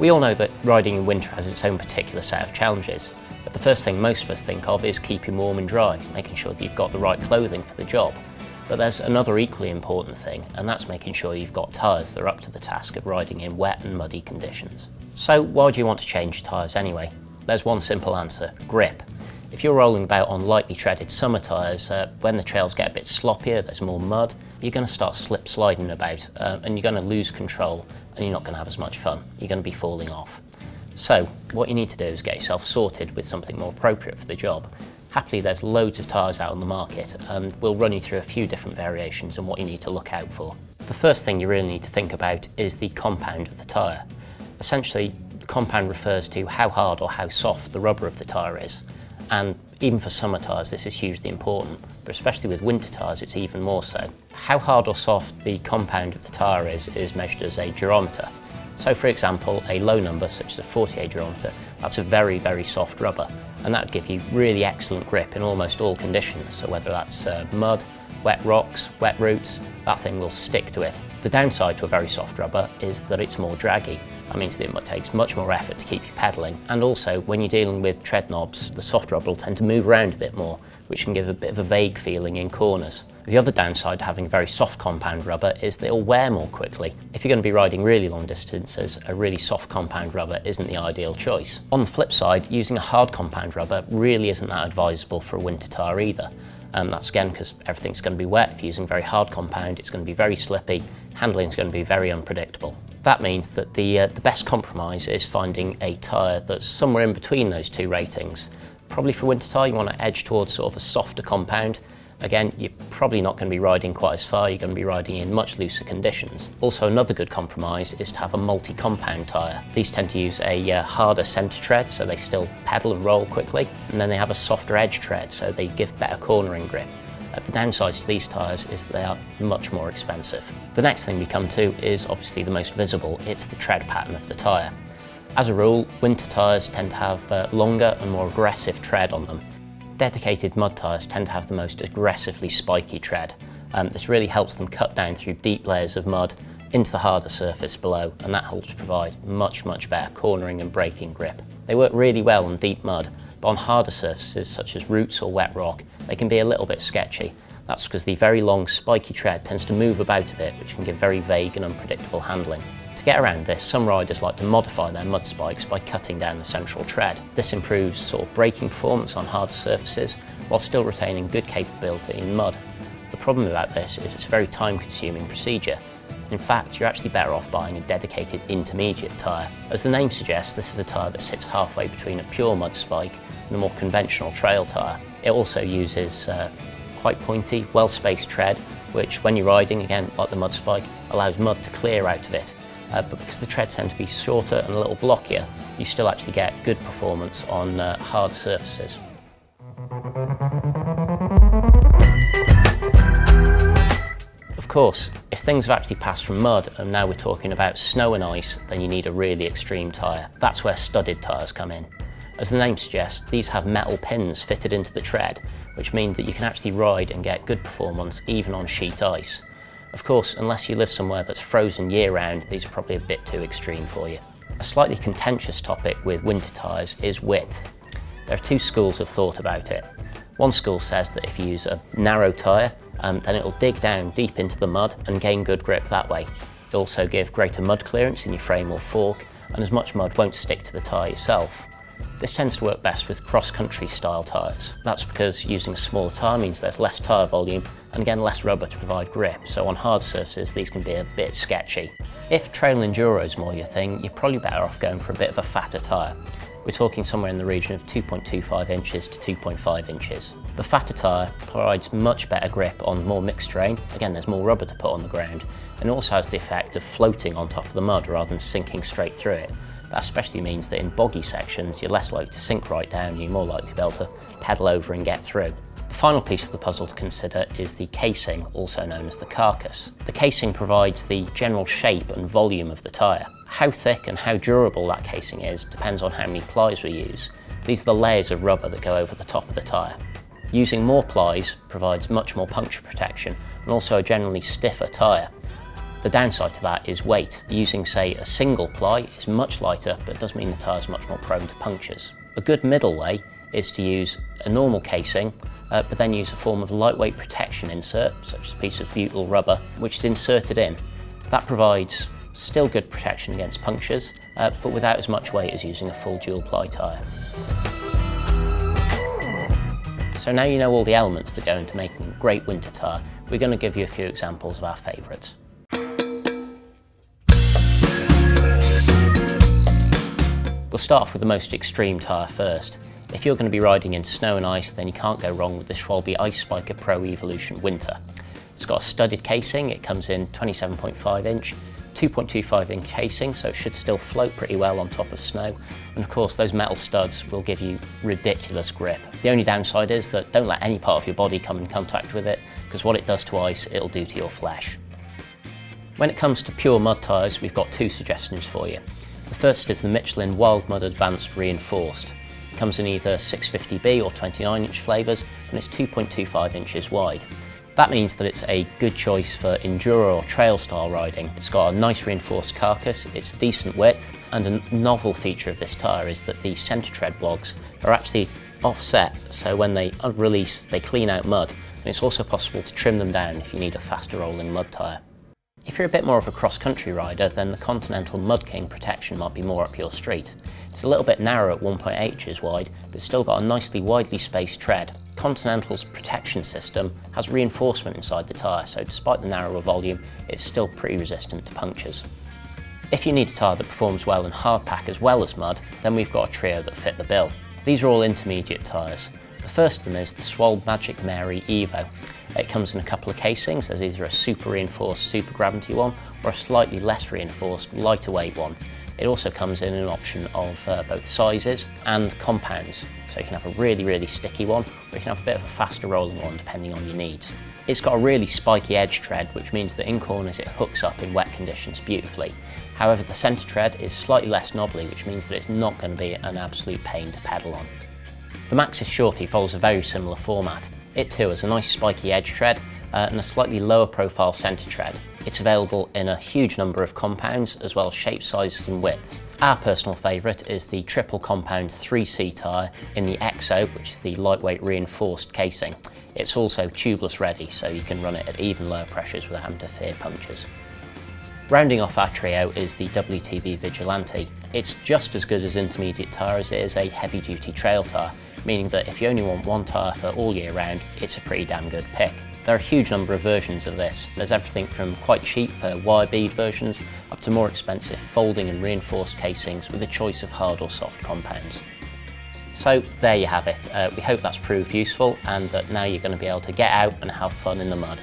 We all know that riding in winter has its own particular set of challenges, but the first thing most of us think of is keeping warm and dry, making sure that you've got the right clothing for the job. But there's another equally important thing, and that's making sure you've got tyres that are up to the task of riding in wet and muddy conditions. So why do you want to change your tyres anyway? There's one simple answer: grip. If you're rolling about on lightly treaded summer tyres, when the trails get a bit sloppier, there's more mud, you're going to start slip sliding about and you're going to lose control and you're not going to have as much fun. You're going to be falling off. So what you need to do is get yourself sorted with something more appropriate for the job. Happily, there's loads of tyres out on the market, and we'll run you through a few different variations and what you need to look out for. The first thing you really need to think about is the compound of the tyre. Essentially, the compound refers to how hard or how soft the rubber of the tyre is. And even for summer tyres, this is hugely important, but especially with winter tyres, it's even more so. How hard or soft the compound of the tyre is measured as a durometer. So for example, a low number, such as a 48 durometer, that's a very, very soft rubber, and that would give you really excellent grip in almost all conditions. So whether that's mud, wet rocks, wet roots, that thing will stick to it. The downside to a very soft rubber is that it's more draggy. That means that it takes much more effort to keep you pedalling, and also when you're dealing with tread knobs, the soft rubber will tend to move around a bit more, which can give a bit of a vague feeling in corners. The other downside to having a very soft compound rubber is that it'll wear more quickly. If you're going to be riding really long distances, a really soft compound rubber isn't the ideal choice. On the flip side, using a hard compound rubber really isn't that advisable for a winter tyre either. That's again because everything's going to be wet. If you're using very hard compound, it's going to be very slippy, handling is going to be very unpredictable. That means that the best compromise is finding a tyre that's somewhere in between those two ratings. Probably for winter tyre, you want to edge towards sort of a softer compound. Again, you're probably not going to be riding quite as far, you're going to be riding in much looser conditions. Also, another good compromise is to have a multi-compound tyre. These tend to use a harder centre tread, so they still pedal and roll quickly, and then they have a softer edge tread, so they give better cornering grip. The downsides to these tyres is they are much more expensive. The next thing we come to is obviously the most visible. It's the tread pattern of the tyre. As a rule, winter tyres tend to have longer and more aggressive tread on them. Dedicated mud tyres tend to have the most aggressively spiky tread. This really helps them cut down through deep layers of mud into the harder surface below, and that helps provide much better cornering and braking grip. They work really well on deep mud, but on harder surfaces such as roots or wet rock, they can be a little bit sketchy. That's because the very long spiky tread tends to move about a bit, which can give very vague and unpredictable handling. To get around this, some riders like to modify their mud spikes by cutting down the central tread. This improves sort of braking performance on harder surfaces while still retaining good capability in mud. The problem about this is it's a very time-consuming procedure. In fact, you're actually better off buying a dedicated intermediate tyre. As the name suggests, this is a tyre that sits halfway between a pure mud spike and a more conventional trail tyre. It also uses quite pointy, well-spaced tread, which when you're riding, again like the mud spike, allows mud to clear out of it. But because the treads tend to be shorter and a little blockier, you still actually get good performance on harder surfaces. Of course, if things have actually passed from mud and now we're talking about snow and ice, then you need a really extreme tyre. That's where studded tyres come in. As the name suggests, these have metal pins fitted into the tread, which mean that you can actually ride and get good performance even on sheet ice. Of course, unless you live somewhere that's frozen year-round, these are probably a bit too extreme for you. A slightly contentious topic with winter tyres is width. There are two schools of thought about it. One school says that if you use a narrow tyre, then it'll dig down deep into the mud and gain good grip that way. It'll also give greater mud clearance in your frame or fork, and as much mud won't stick to the tyre yourself. This tends to work best with cross-country style tyres. That's because using a smaller tyre means there's less tyre volume and again less rubber to provide grip, so on hard surfaces these can be a bit sketchy. If trail enduro is more your thing, you're probably better off going for a bit of a fatter tyre. We're talking somewhere in the region of 2.25 inches to 2.5 inches. The fatter tyre provides much better grip on more mixed terrain. Again, there's more rubber to put on the ground, and it also has the effect of floating on top of the mud rather than sinking straight through it. That especially means that in boggy sections you're less likely to sink right down and you're more likely to be able to pedal over and get through. The final piece of the puzzle to consider is the casing, also known as the carcass. The casing provides the general shape and volume of the tyre. How thick and how durable that casing is depends on how many plies we use. These are the layers of rubber that go over the top of the tyre. Using more plies provides much more puncture protection and also a generally stiffer tyre. The downside to that is weight. Using, say, a single ply is much lighter, but it does mean the tyre is much more prone to punctures. A good middle way is to use a normal casing, but then use a form of lightweight protection insert, such as a piece of butyl rubber, which is inserted in. That provides still good protection against punctures, but without as much weight as using a full dual ply tyre. So now you know all the elements that go into making a great winter tyre, we're going to give you a few examples of our favourites. We'll start off with the most extreme tyre first. If you're going to be riding in snow and ice, then you can't go wrong with the Schwalbe Ice Spiker Pro Evolution Winter. It's got a studded casing, it comes in 27.5 inch, 2.25 inch casing, so it should still float pretty well on top of snow. And of course those metal studs will give you ridiculous grip. The only downside is that don't let any part of your body come in contact with it, because what it does to ice, it'll do to your flesh. When it comes to pure mud tyres, we've got two suggestions for you. The first is the Michelin Wild Mud Advanced Reinforced. It comes in either 650B or 29 inch flavours, and it's 2.25 inches wide. That means that it's a good choice for enduro or trail style riding. It's got a nice reinforced carcass, it's decent width, and a novel feature of this tyre is that the centre tread blogs are actually offset, so when they release they clean out mud, and it's also possible to trim them down if you need a faster rolling mud tyre. If you're a bit more of a cross-country rider, then the Continental Mud King protection might be more up your street. It's a little bit narrow at 1.8 inches wide, but it's still got a nicely widely spaced tread. Continental's protection system has reinforcement inside the tyre, so despite the narrower volume, it's still pretty resistant to punctures. If you need a tyre that performs well in hardpack as well as mud, then we've got a trio that fit the bill. These are all intermediate tyres. The first of them is the Schwalbe Magic Mary Evo. It comes in a couple of casings. There's either a super reinforced super gravity one or a slightly less reinforced lighter weight one. It also comes in an option of both sizes and compounds, so you can have a really sticky one, or you can have a bit of a faster rolling one depending on your needs. It's got a really spiky edge tread, which means that in corners it hooks up in wet conditions beautifully. However, the centre tread is slightly less knobbly, which means that it's not going to be an absolute pain to pedal on. The Maxxis Shorty follows a very similar format. It too has a nice spiky edge tread and a slightly lower profile centre tread. It's available in a huge number of compounds as well as shape, sizes and widths. Our personal favourite is the triple compound 3C tyre in the EXO, which is the lightweight reinforced casing. It's also tubeless ready, so you can run it at even lower pressures without having to fear punctures. Rounding off our trio is the Wtv Vigilante. It's just as good as intermediate tyre as it is a heavy duty trail tyre, meaning that if you only want one tyre for all year round, it's a pretty damn good pick. There are a huge number of versions of this. There's everything from quite cheap wire bead versions up to more expensive folding and reinforced casings with a choice of hard or soft compounds. So there you have it. We hope that's proved useful and that now you're going to be able to get out and have fun in the mud.